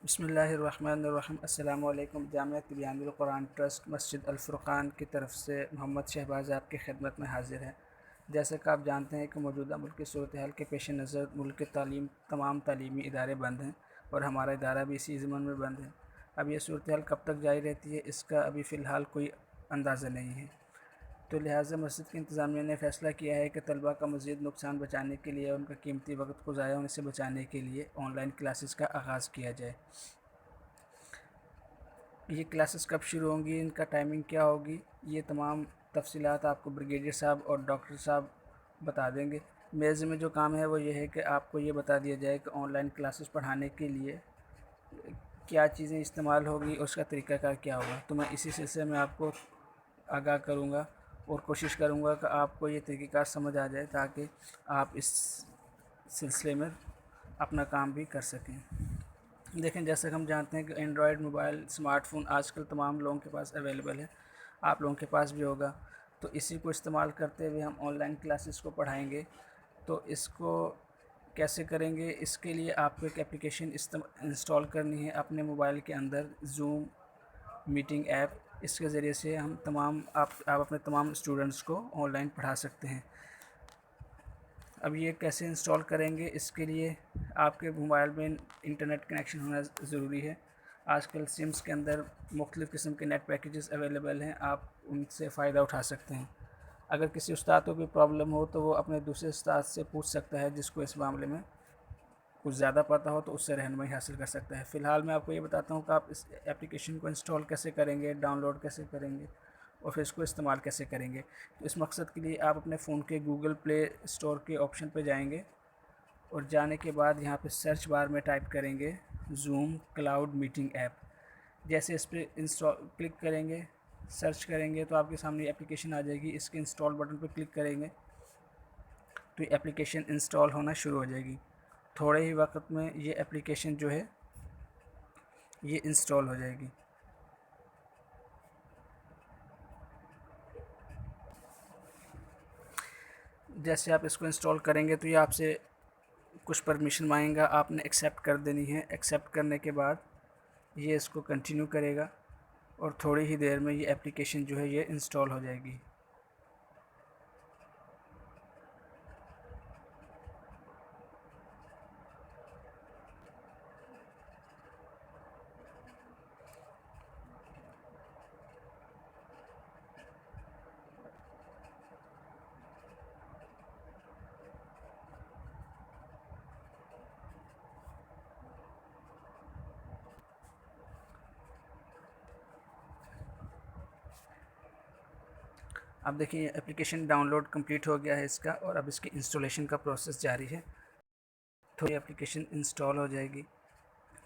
बिस्मिल्लाहिर्रहमानिर्रहीम। अस्सलामु अलैकुम। जामिया तिबियानुल कुरान ट्रस्ट मस्जिद अल फ़ुरक़ान की तरफ से मोहम्मद शहबाज़ आपकी खिदमत में हाज़िर है। जैसे कि आप जानते हैं कि मौजूदा मुल्क की सूरत हाल के पेश नज़र मुल्क के तमाम तालीमी इदारे बंद हैं और हमारा इदारा भी इसी ज़मन में बंद है। अब ये सूरत हाल कब तक जारी रहती है, इसका अभी फ़िलहाल कोई अंदाज़ा नहीं है। तो लिहाजा मस्जिद की इंतज़ामिया ने फ़ैसला किया है कि तलबा का मज़ीद नुकसान बचाने के लिए, उनका कीमती वक्त को ज़ाया होने से बचाने के लिए ऑनलाइन क्लासेस का आगाज़ किया जाए। ये क्लासेस कब शुरू होंगी, इनका टाइमिंग क्या होगी, ये तमाम तफसीलात आपको ब्रिगेडियर साहब और डॉक्टर साहब बता देंगे। मेरे ज़िम्मे जो काम है वो ये है कि आपको ये बता दिया जाए कि ऑनलाइन क्लासेस पढ़ाने के लिए क्या चीज़ें इस्तेमाल होगी और उसका तरीक़ाकार क्या होगा। तो मैं इसी सिलसिले में आपको आगाह करूँगा और कोशिश करूँगा कि आपको ये तरीक़ाकार समझ आ जाए ताकि आप इस सिलसिले में अपना काम भी कर सकें। देखें, जैसे कि हम जानते हैं कि एंड्रॉयड मोबाइल स्मार्टफ़ोन आजकल तमाम लोगों के पास अवेलेबल है, आप लोगों के पास भी होगा। तो इसी को इस्तेमाल करते हुए हम ऑनलाइन क्लासेस को पढ़ाएंगे। तो इसको कैसे करेंगे, इसके लिए आपको एक एप्लीकेशन इंस्टॉल करनी है अपने मोबाइल के अंदर, ज़ूम मीटिंग ऐप। इसके ज़रिए से हम आप अपने तमाम स्टूडेंट्स को ऑनलाइन पढ़ा सकते हैं। अब ये कैसे इंस्टॉल करेंगे, इसके लिए आपके मोबाइल में इंटरनेट कनेक्शन होना ज़रूरी है। आजकल सिम्स के अंदर मुख्तलिफ़ किस्म के नेट पैकेजेस अवेलेबल हैं, आप उनसे फ़ायदा उठा सकते हैं। अगर किसी उस्ताद को कोई प्रॉब्लम हो तो वो अपने दूसरे उस्ताद से पूछ सकता है, जिसको इस मामले में कुछ ज़्यादा पता हो तो उससे रहनुमाई हासिल कर सकता है। फ़िलहाल मैं आपको ये बताता हूँ कि आप इस एप्लीकेशन को इंस्टॉल कैसे करेंगे, डाउनलोड कैसे करेंगे और फिर इसको इस्तेमाल कैसे करेंगे। तो इस मकसद के लिए आप अपने फ़ोन के गूगल प्ले स्टोर के ऑप्शन पर जाएंगे और जाने के बाद यहाँ पे सर्च बार में टाइप करेंगे ज़ूम क्लाउड मीटिंग ऐप। जैसे इस पर इंस्टॉल क्लिक करेंगे, सर्च करेंगे तो आपके सामने एप्लीकेशन आ जाएगी। इसके इंस्टॉल बटन पर क्लिक करेंगे तो एप्लीकेशन इंस्टॉल होना शुरू हो जाएगी। थोड़े ही वक्त में ये एप्लीकेशन जो है ये इंस्टॉल हो जाएगी। जैसे आप इसको इंस्टॉल करेंगे तो ये आपसे कुछ परमिशन मांगेगा, आपने एक्सेप्ट कर देनी है। एक्सेप्ट करने के बाद ये इसको कंटिन्यू करेगा और थोड़ी ही देर में ये एप्लीकेशन जो है ये इंस्टॉल हो जाएगी। अब देखिए एप्लीकेशन डाउनलोड कंप्लीट हो गया है इसका, और अब इसकी इंस्टॉलेशन का प्रोसेस जारी है। थोड़ी एप्लीकेशन इंस्टॉल हो जाएगी,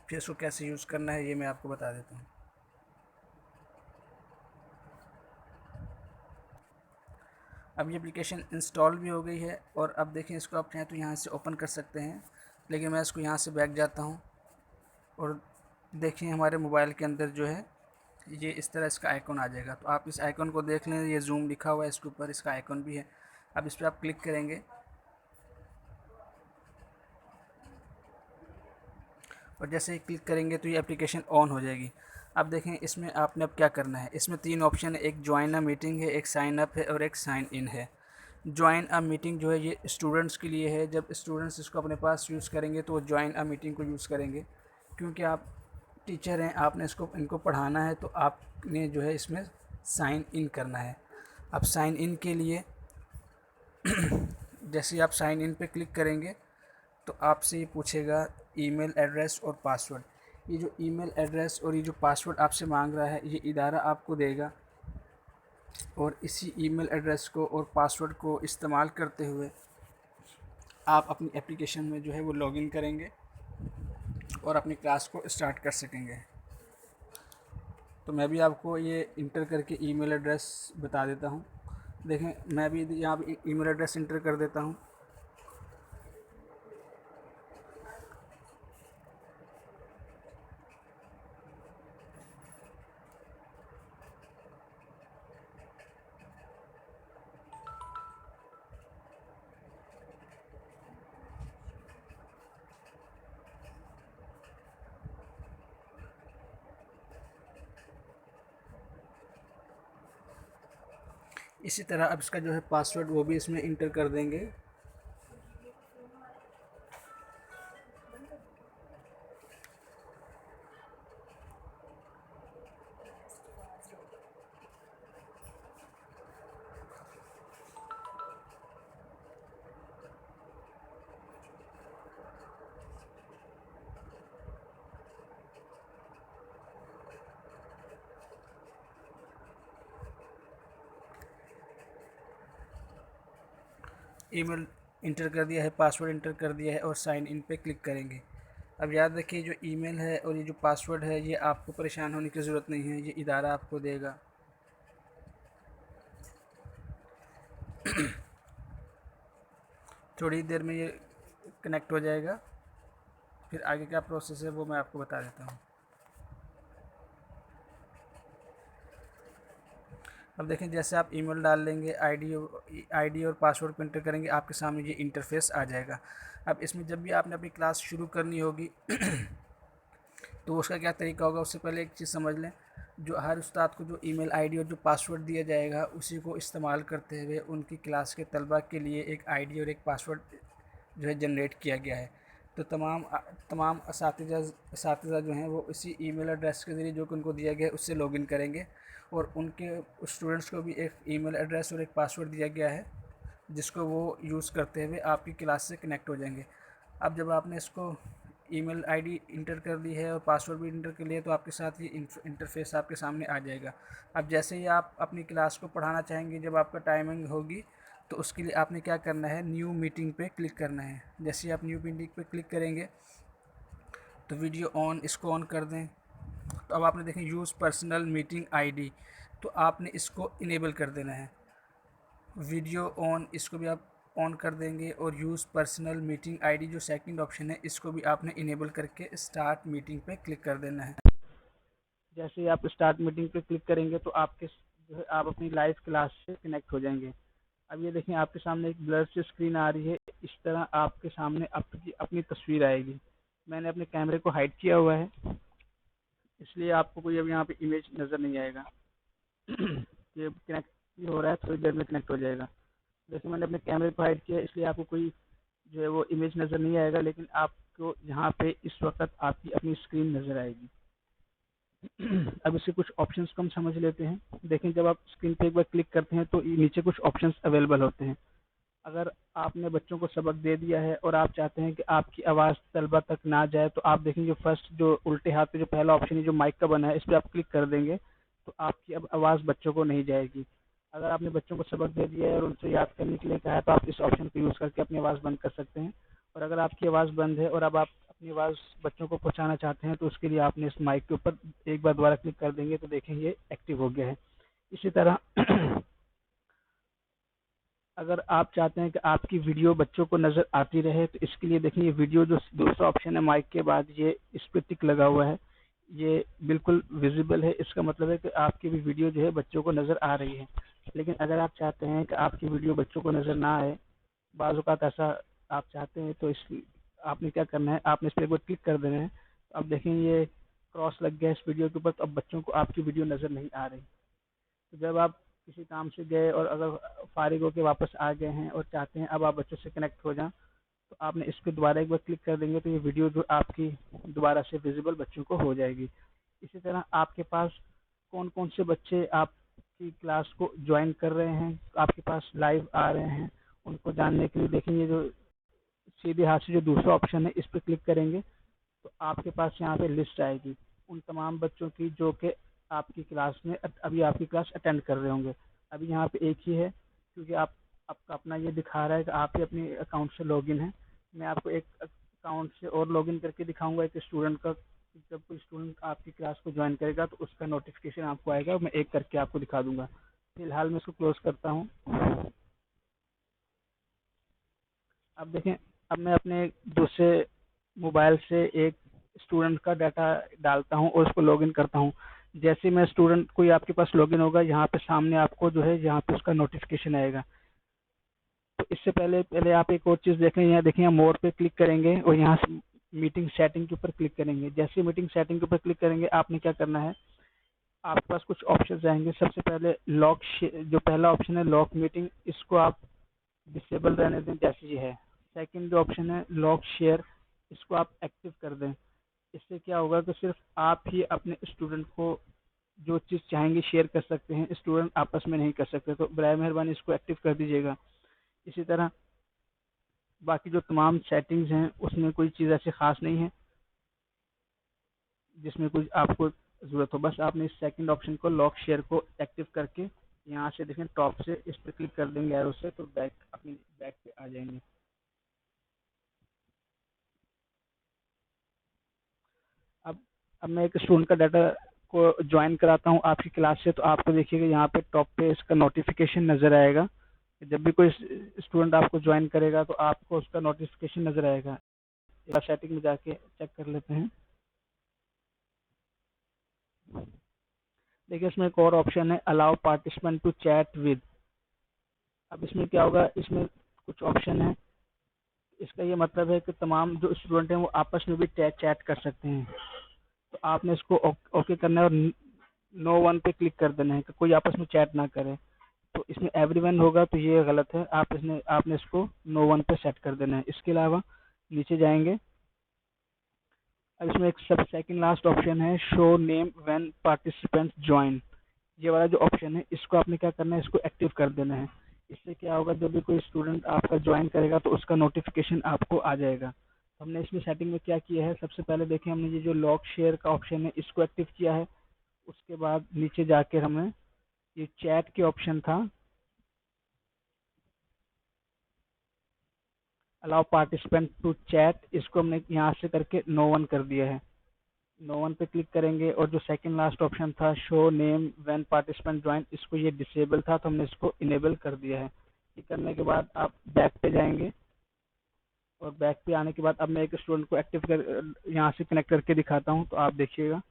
फिर इसको कैसे यूज़ करना है ये मैं आपको बता देता हूँ। अब ये एप्लीकेशन इंस्टॉल भी हो गई है और अब देखें, इसको आप चाहें तो यहाँ से ओपन कर सकते हैं, लेकिन मैं इसको यहाँ से बैक जाता हूँ और देखिए हमारे मोबाइल के अंदर जो है ये इस तरह इसका आइकॉन आ जाएगा। तो आप इस आइकॉन को देख लें, ये जूम लिखा हुआ है, इसके ऊपर इसका आइकॉन भी है। अब इस पर आप क्लिक करेंगे और जैसे ही क्लिक करेंगे तो ये एप्लीकेशन ऑन हो जाएगी। अब देखें इसमें आपने अब क्या करना है। इसमें 3 ऑप्शन है, एक ज्वाइन अ मीटिंग है, एक साइन अप है और एक साइन इन है। ज्वाइन अ मीटिंग जो है ये स्टूडेंट्स के लिए है। जब स्टूडेंट्स इसको अपने पास यूज़ करेंगे तो वो ज्वाइन अ मीटिंग को यूज़ करेंगे, क्योंकि आप टीचर हैं, आपने इनको पढ़ाना है, तो आपने जो है इसमें साइन इन करना है। अब साइन इन के लिए जैसे ही आप साइन इन पे क्लिक करेंगे तो आपसे ये पूछेगा ईमेल एड्रेस और पासवर्ड। ये जो ईमेल एड्रेस और ये जो पासवर्ड आपसे मांग रहा है ये इदारा आपको देगा, और इसी ईमेल एड्रेस को और पासवर्ड को इस्तेमाल करते हुए आप अपनी एप्लीकेशन में जो है वो लॉगिन करेंगे और अपनी क्लास को स्टार्ट कर सकेंगे। तो मैं भी आपको ये इंटर करके ईमेल एड्रेस बता देता हूँ। देखें, मैं भी यहाँ पे ईमेल एड्रेस इंटर कर देता हूँ। इसी तरह अब इसका जो है पासवर्ड वो भी इसमें इंटर कर देंगे। ईमेल इंटर कर दिया है, पासवर्ड इंटर कर दिया है और साइन इन पे क्लिक करेंगे। अब याद रखिए जो ईमेल है और ये जो पासवर्ड है ये आपको परेशान होने की ज़रूरत नहीं है, ये इदारा आपको देगा। थोड़ी देर में ये कनेक्ट हो जाएगा, फिर आगे क्या प्रोसेस है वो मैं आपको बता देता हूँ। अब देखें जैसे आप ईमेल डाल लेंगे, आईडी और पासवर्ड को एंटर करेंगे, आपके सामने ये इंटरफेस आ जाएगा। अब इसमें जब भी आपने अपनी क्लास शुरू करनी होगी तो उसका क्या तरीका होगा, उससे पहले एक चीज़ समझ लें। जो हर उस्ताद को जो ईमेल आईडी और जो पासवर्ड दिया जाएगा उसी को इस्तेमाल करते हुए उनकी क्लास के तलबा के लिए एक आईडी और एक पासवर्ड जो है जनरेट किया गया है। तो तमाम असातिज़ा जो हैं वो इसी ईमेल एड्रेस के ज़रिए जो कि उनको दिया गया है उससे लॉगिन करेंगे, और उनके स्टूडेंट्स को भी एक ईमेल एड्रेस और एक पासवर्ड दिया गया है जिसको वो यूज़ करते हुए आपकी क्लास से कनेक्ट हो जाएंगे। अब जब आपने इसको ईमेल आईडी इंटर कर दी है और पासवर्ड भी इंटर कर लिया तो आपके साथ ये इंटरफेस आपके सामने आ जाएगा। अब जैसे ही आप अपनी क्लास को पढ़ाना चाहेंगे, जब आपका टाइमिंग होगी, तो उसके लिए आपने क्या करना है, न्यू मीटिंग पे क्लिक करना है। जैसे ही आप न्यू मीटिंग पे क्लिक करेंगे तो वीडियो ऑन, इसको ऑन कर दें। तो अब आपने देखें यूज़ पर्सनल मीटिंग आईडी, तो आपने इसको इनेबल कर देना है। वीडियो ऑन, इसको भी आप ऑन कर देंगे, और यूज़ पर्सनल मीटिंग आईडी जो सेकंड ऑप्शन है इसको भी आपने इनेबल करके स्टार्ट मीटिंग पे क्लिक कर देना है। जैसे ही आप स्टार्ट मीटिंग पे क्लिक करेंगे तो आपके जो है आप अपनी लाइव क्लास से कनेक्ट हो जाएंगे। अब ये देखें आपके सामने एक ब्लर सी स्क्रीन आ रही है, इस तरह आपके सामने आपकी अपनी तस्वीर आएगी। मैंने अपने कैमरे को हाइड किया हुआ है इसलिए आपको कोई अब यहाँ पे इमेज नज़र नहीं आएगा। ये कनेक्ट हो रहा है, थोड़ी देर में कनेक्ट हो जाएगा। जैसे मैंने अपने कैमरे को हाइड किया इसलिए आपको कोई जो है वो इमेज नज़र नहीं आएगा, लेकिन आपको यहाँ पे इस वक्त आपकी अपनी स्क्रीन नज़र आएगी। अब इसके कुछ ऑप्शंस को हम समझ लेते हैं। देखें जब आप स्क्रीन पे एक बार क्लिक करते हैं तो नीचे कुछ ऑप्शंस अवेलेबल होते हैं। अगर आपने बच्चों को सबक दे दिया है और आप चाहते हैं कि आपकी आवाज़ तलबा तक ना जाए, तो आप देखेंगे फर्स्ट जो उल्टे हाथ पे जो पहला ऑप्शन है जो माइक का बना है, इस पर आप क्लिक कर देंगे तो आपकी अब आवाज़ बच्चों को नहीं जाएगी। अगर आपने बच्चों को सबक दे दिया है और उनसे याद करने के लिए कहा है तो आप इस ऑप्शन को यूज़ करके अपनी आवाज़ बंद कर सकते हैं। और अगर आपकी आवाज़ बंद है और अब आप अपनी आवाज़ बच्चों को पहुँचाना चाहते हैं तो उसके लिए आपने इस माइक के ऊपर एक बार दोबारा क्लिक कर देंगे तो देखेंगे ये एक्टिव हो गया है। इसी तरह अगर आप चाहते हैं कि आपकी वीडियो बच्चों को नज़र आती रहे तो इसके लिए देखिए वीडियो जो दूसरा ऑप्शन है माइक के बाद, ये इस पर टिक लगा हुआ है, ये बिल्कुल विजिबल है। इसका मतलब है कि आपकी भी वीडियो जो है बच्चों को नज़र आ रही है। लेकिन अगर आप चाहते हैं कि आपकी वीडियो बच्चों को नज़र ना आए, बाज़ औक़ात ऐसा आप चाहते हैं, तो इस आपने क्या करना है, आपने इस पर एक बार क्लिक कर देना है। तो अब देखें ये क्रॉस लग गया इस वीडियो के ऊपर, तो अब बच्चों को आपकी वीडियो नज़र नहीं आ रही। तो जब आप किसी काम से गए और अगर फारिग होकर वापस आ गए हैं और चाहते हैं अब आप बच्चों से कनेक्ट हो जाएं, तो आपने इस पर दोबारा एक बार क्लिक कर देंगे तो ये वीडियो जो आपकी दोबारा से विजिबल बच्चों को हो जाएगी। इसी तरह आपके पास कौन कौन से बच्चे आपकी क्लास को ज्वाइन कर रहे हैं, आपके पास लाइव आ रहे हैं, उनको जानने के लिए देखेंगे जो सीधे हाथ से जो दूसरा ऑप्शन है इस पर क्लिक करेंगे तो आपके पास यहाँ पे लिस्ट आएगी उन तमाम बच्चों की जो कि आपकी क्लास में अभी आपकी क्लास अटेंड कर रहे होंगे। अभी यहाँ पे एक ही है क्योंकि आपका अपना ये दिखा रहा है कि आप ही अपने अकाउंट से लॉगिन है। मैं आपको एक अकाउंट से और लॉगिन करके दिखाऊंगा एक स्टूडेंट का। जब कोई स्टूडेंट आपकी क्लास को ज्वाइन करेगा तो उसका नोटिफिकेशन आपको आएगा, मैं एक करके आपको दिखा दूंगा। फिलहाल मैं इसको क्लोज करता हूँ। अब देखें, अब मैं अपने दूसरे मोबाइल से एक स्टूडेंट का डाटा डालता हूं और उसको लॉगिन करता हूं। जैसे मैं स्टूडेंट कोई आपके पास लॉगिन होगा, यहाँ पे सामने आपको जो है यहाँ पे उसका नोटिफिकेशन आएगा। तो इससे पहले पहले आप एक और चीज़ देखें, यहाँ देखिए मोर पे क्लिक करेंगे और यहाँ से मीटिंग सेटिंग के ऊपर क्लिक करेंगे। जैसे मीटिंग सेटिंग के ऊपर क्लिक करेंगे आपने क्या करना है, आपके पास कुछ ऑप्शन आएंगे। सबसे पहले जो पहला ऑप्शन है लॉक मीटिंग, इसको आप डिसेबल रहने दें जैसे ये है। सेकंड जो ऑप्शन है लॉक शेयर, इसको आप एक्टिव कर दें। इससे क्या होगा कि सिर्फ आप ही अपने स्टूडेंट को जो चीज़ चाहेंगे शेयर कर सकते हैं, स्टूडेंट आपस में नहीं कर सकते। तो बराए मेहरबानी इसको एक्टिव कर दीजिएगा। इसी तरह बाकी जो तमाम सेटिंग्स हैं उसमें कोई चीज़ ऐसी खास नहीं है जिसमें कुछ आपको ज़रूरत हो। बस आपने इस सेकंड ऑप्शन को लॉक शेयर को एक्टिव करके यहाँ से देखें टॉप से इस पर क्लिक कर देंगे एरो से, तो अपनी बैक पे आ जाएंगे। अब अब मैं एक स्टूडेंट का डाटा को ज्वाइन कराता हूँ आपकी क्लास से, तो आपको देखिएगा यहाँ पे टॉप पे इसका नोटिफिकेशन नज़र आएगा। जब भी कोई स्टूडेंट आपको ज्वाइन करेगा तो आपको उसका नोटिफिकेशन नज़र आएगा। सेटिंग में जाके चेक कर लेते हैं। देखिए इसमें एक और ऑप्शन है allow participant to chat with. अब इसमें क्या होगा, इसमें कुछ ऑप्शन है। इसका ये मतलब है कि तमाम जो स्टूडेंट हैं वो आपस में भी चैट कर सकते हैं। तो आपने इसको ओके करना है और नो वन पे क्लिक कर देना है कि कोई आपस में चैट ना करे। तो इसमें एवरीवन होगा तो ये गलत है, आपने इसको नो वन पे सेट कर देना है। इसके अलावा नीचे जाएंगे। अब इसमें एक सब सेकंड लास्ट ऑप्शन है show name when participants join. ये वाला जो ऑप्शन है इसको आपने क्या करना है, इसको एक्टिव कर देना है। इससे क्या होगा, जब भी कोई स्टूडेंट आपका ज्वाइन करेगा तो उसका नोटिफिकेशन आपको आ जाएगा। तो हमने इसमें सेटिंग में क्या किया है, सबसे पहले देखें हमने ये जो लॉक शेयर का ऑप्शन है इसको एक्टिव किया है। उसके बाद नीचे जाकर हमें ये चैट के ऑप्शन था अलाउ पार्टिसिपेंट टू चैट, इसको हमने यहाँ से करके नो वन कर दिया है। नो वन पे क्लिक करेंगे और जो सेकंड लास्ट ऑप्शन था show name when participant join, इसको ये डिसेबल था तो हमने इसको इनेबल कर दिया है। ये करने के बाद आप बैक पे जाएंगे और बैक पे आने के बाद अब मैं एक स्टूडेंट को एक्टिव कर यहाँ से कनेक्ट करके दिखाता हूँ, तो आप देखिएगा।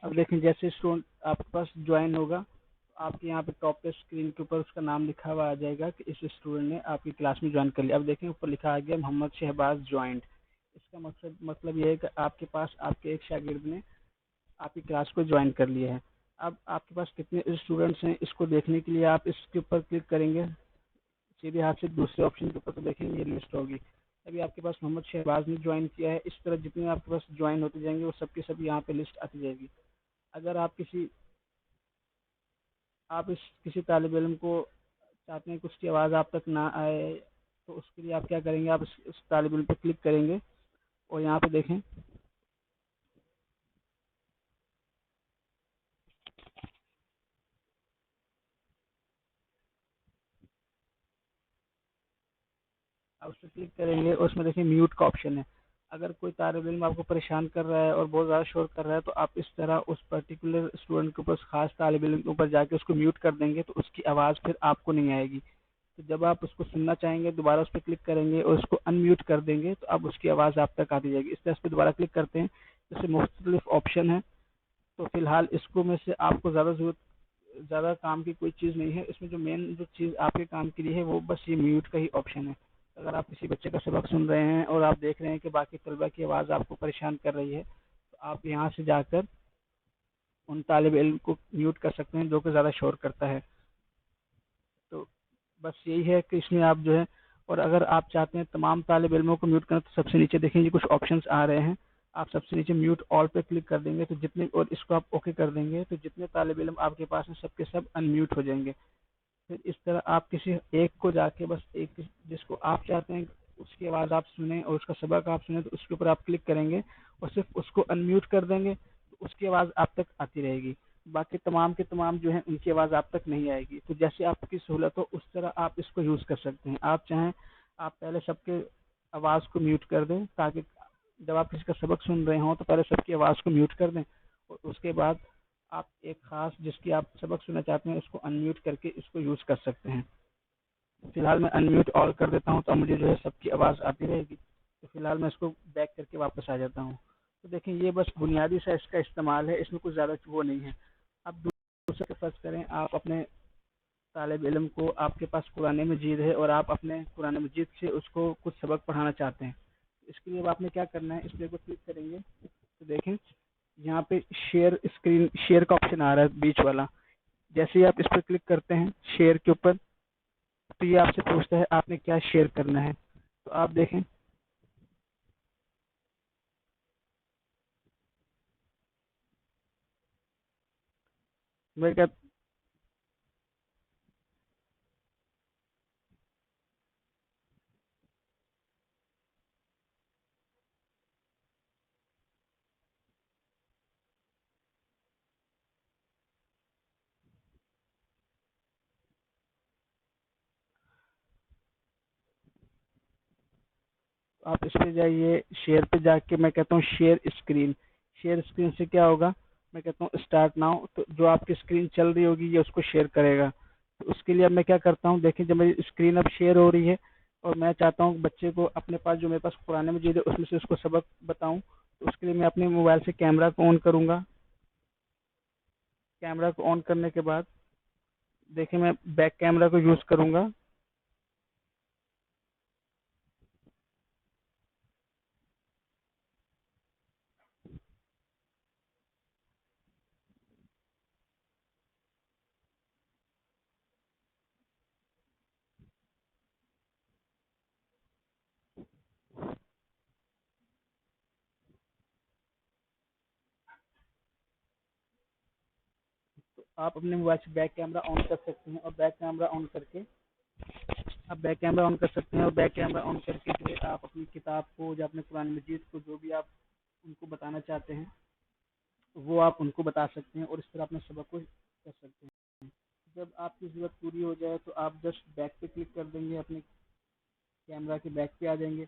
अब देखें जैसे स्टूडेंट आपके पास ज्वाइन होगा तो आपके यहाँ पे टॉप पे स्क्रीन के ऊपर उसका नाम लिखा हुआ आ जाएगा कि इस स्टूडेंट ने आपकी क्लास में ज्वाइन कर लिया। अब देखें ऊपर लिखा आ गया मोहम्मद शहबाज ज्वाइंट। इसका मतलब ये है कि आपके पास आपके एक शागिर्द ने आपकी क्लास को ज्वाइन कर लिया है। अब आपके पास कितने स्टूडेंट्स हैं इसको देखने के लिए आप इसके ऊपर क्लिक करेंगे सीधे हाथ से दूसरे ऑप्शन के ऊपर, तो देखेंगे ये लिस्ट होगी। अभी आपके पास मोहम्मद शहबाज ने ज्वाइन किया है, इस तरह जितने आपके पास ज्वाइन होते जाएंगे वो सबके सब यहाँ पे लिस्ट आती जाएगी। अगर आप इस किसी तालिब इल्म को चाहते हैं कि उसकी आवाज़ आप तक ना आए, तो उसके लिए आप क्या करेंगे, आप उस तालिब इल्म पर क्लिक करेंगे और यहाँ पे देखें आप उस पर क्लिक करेंगे और उसमें देखिए म्यूट का ऑप्शन है। अगर कोई तालिब इल्म आपको परेशान कर रहा है और बहुत ज़्यादा शोर कर रहा है तो आप इस तरह उस पर्टिकुलर स्टूडेंट के ऊपर, उस खास तालिब इल्म के ऊपर जाके उसको म्यूट कर देंगे तो उसकी आवाज़ फिर आपको नहीं आएगी। तो जब आप उसको सुनना चाहेंगे दोबारा उस पर क्लिक करेंगे और उसको अनम्यूट कर देंगे तो अब उसकी आवाज़ आप तक आती जाएगी। इस तरह इस पर दोबारा क्लिक करते हैं, जैसे मुख्तलिफ ऑप्शन है। तो फिलहाल इसको में से आपको ज़्यादा काम की कोई चीज़ नहीं है। इसमें जो मेन जो चीज़ आपके काम के लिए है वो बस ये म्यूट का ही ऑप्शन है। अगर आप किसी बच्चे का सबक सुन रहे हैं और आप देख रहे हैं कि बाकी तलबा की आवाज़ आपको परेशान कर रही है तो आप यहाँ से जाकर उन तालिब इल्म को म्यूट कर सकते हैं जो कि ज़्यादा शोर करता है। तो बस यही है कि इसमें आप जो है, और अगर आप चाहते हैं तमाम तालिब इल्मों को म्यूट करना तो सबसे नीचे देखेंगे कुछ ऑप्शंस आ रहे हैं। आप सबसे नीचे म्यूट ऑल पे क्लिक कर देंगे तो जितने, और इसको आप ओके कर देंगे तो जितने तालिब इल्म आपके पास हैं सबके सब अनम्यूट हो जाएंगे। फिर इस तरह आप किसी एक को जाके बस एक जिसको आप चाहते हैं उसकी आवाज़ आप सुने और उसका सबक आप सुने तो उसके ऊपर आप क्लिक करेंगे और सिर्फ उसको अनम्यूट कर देंगे तो उसकी आवाज़ आप तक आती रहेगी। बाकी तमाम के तमाम जो हैं उनकी आवाज़ आप तक नहीं आएगी। तो जैसे आपकी सहूलत हो उस तरह आप इसको यूज़ कर सकते हैं। आप चाहें आप पहले सबके आवाज़ को म्यूट कर दें, ताकि जब आप किसी का सबक सुन रहे हों तो पहले सबकी आवाज़ को म्यूट कर दें, और उसके बाद आप एक ख़ास जिसकी आप सबक सुनना चाहते हैं उसको अनम्यूट करके इसको यूज़ कर सकते हैं। फिलहाल मैं अनम्यूट ऑल कर देता हूँ तो अब मुझे जो है सबकी आवाज़ आती रहेगी। तो फिलहाल मैं इसको बैक करके वापस आ जाता हूँ। तो देखिए ये बस बुनियादी सा इसका इस्तेमाल है, इसमें कुछ ज़्यादा वो नहीं है। अब दूसरा फ़र्ज़ करें आप अपने तालिब इल्म को, आपके पास कुरान मजीद है और आप अपने कुरान मजीद से उसको कुछ सबक पढ़ाना चाहते हैं। इसके लिए अब आपने क्या करना है, इस पर क्लिक करेंगे तो देखें यहाँ पे शेयर स्क्रीन, शेयर का ऑप्शन आ रहा है बीच वाला। जैसे ही आप इस पर क्लिक करते हैं शेयर के ऊपर, तो ये आपसे पूछता है आपने क्या शेयर करना है। तो आप देखें मैं क्या, आप इस पे जाइए, शेयर पे जाके मैं कहता हूँ शेयर स्क्रीन। शेयर स्क्रीन से क्या होगा, मैं कहता हूँ स्टार्ट नाउ, तो जो आपकी स्क्रीन चल रही होगी ये उसको शेयर करेगा। तो उसके लिए अब मैं क्या करता हूँ, देखिए जब मेरी स्क्रीन अब शेयर हो रही है और मैं चाहता हूँ बच्चे को अपने पास जो मेरे पास कुरान मजीद है उसमें से उसको सबक बताऊँ, तो उसके लिए मैं अपने मोबाइल से कैमरा को ऑन करूँगा। कैमरा को ऑन करने के बाद देखिए मैं बैक कैमरा को यूज़ करूँगा। तो आप अपने मोबाइल से बैक कैमरा ऑन कर सकते हैं, और बैक कैमरा ऑन करके आप बैक कैमरा ऑन कर सकते हैं, और बैक कैमरा ऑन करके जो है आप अपनी किताब को या अपने कुरान मजीद को जो भी आप उनको बताना चाहते हैं वो आप उनको बता सकते हैं, और इस तरह अपने सबक को कर सकते हैं। जब आपकी ज़रूरत पूरी हो जाए तो आप जस्ट बैक पे क्लिक कर देंगे, अपने कैमरा के बैक पे आ जाएंगे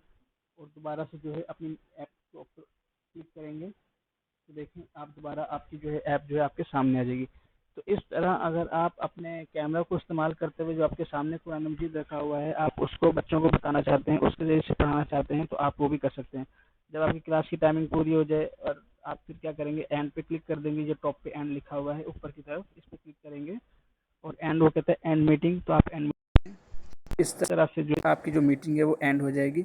और दोबारा से जो है अपनी ऐप को क्लिक करेंगे तो देखें आप दोबारा आपकी जो है ऐप जो है आपके सामने आ जाएगी। तो इस तरह अगर आप अपने कैमरा को इस्तेमाल करते हुए जो आपके सामने कुरान मजीद रखा हुआ है आप उसको बच्चों को बताना चाहते हैं, उसके ज़रिए से पढ़ाना चाहते हैं, तो आप वो भी कर सकते हैं। जब आपकी क्लास की टाइमिंग पूरी हो जाए और आप फिर क्या करेंगे, एंड पे क्लिक कर देंगे, जो टॉप पे एंड लिखा हुआ है ऊपर की तरफ इस पर क्लिक करेंगे और एंड वो कहता है एंड मीटिंग, तो आप एंड, इस तरह से जो आपकी जो मीटिंग है वो एंड हो जाएगी।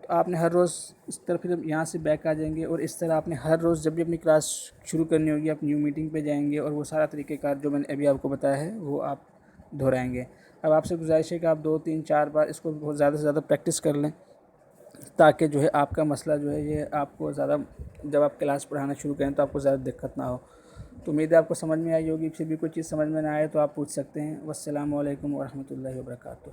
तो आपने हर रोज़ इस तरह फिर यहाँ से बैक आ जाएंगे और इस तरह आपने हर रोज़ जब भी अपनी क्लास शुरू करनी होगी आप न्यू मीटिंग पे जाएंगे और वो सारा तरीक़ेकार जो मैंने अभी आपको बताया है वो आप दोहराएंगे। अब आपसे गुजारिश है कि आप 2 3 4 बार इसको बहुत ज़्यादा से ज़्यादा प्रैक्टिस कर लें, ताकि जो है आपका मसला जो है ये आपको ज़्यादा, जब आप क्लास पढ़ाना शुरू करें तो आपको ज़्यादा दिक्कत ना हो। तो उम्मीद है आपको समझ में आई होगी। फिर भी कोई चीज़ समझ में ना आए तो आप पूछ सकते हैं। वस्सलामु अलैकुम वरहमतुल्लाहि वबरकातुहू।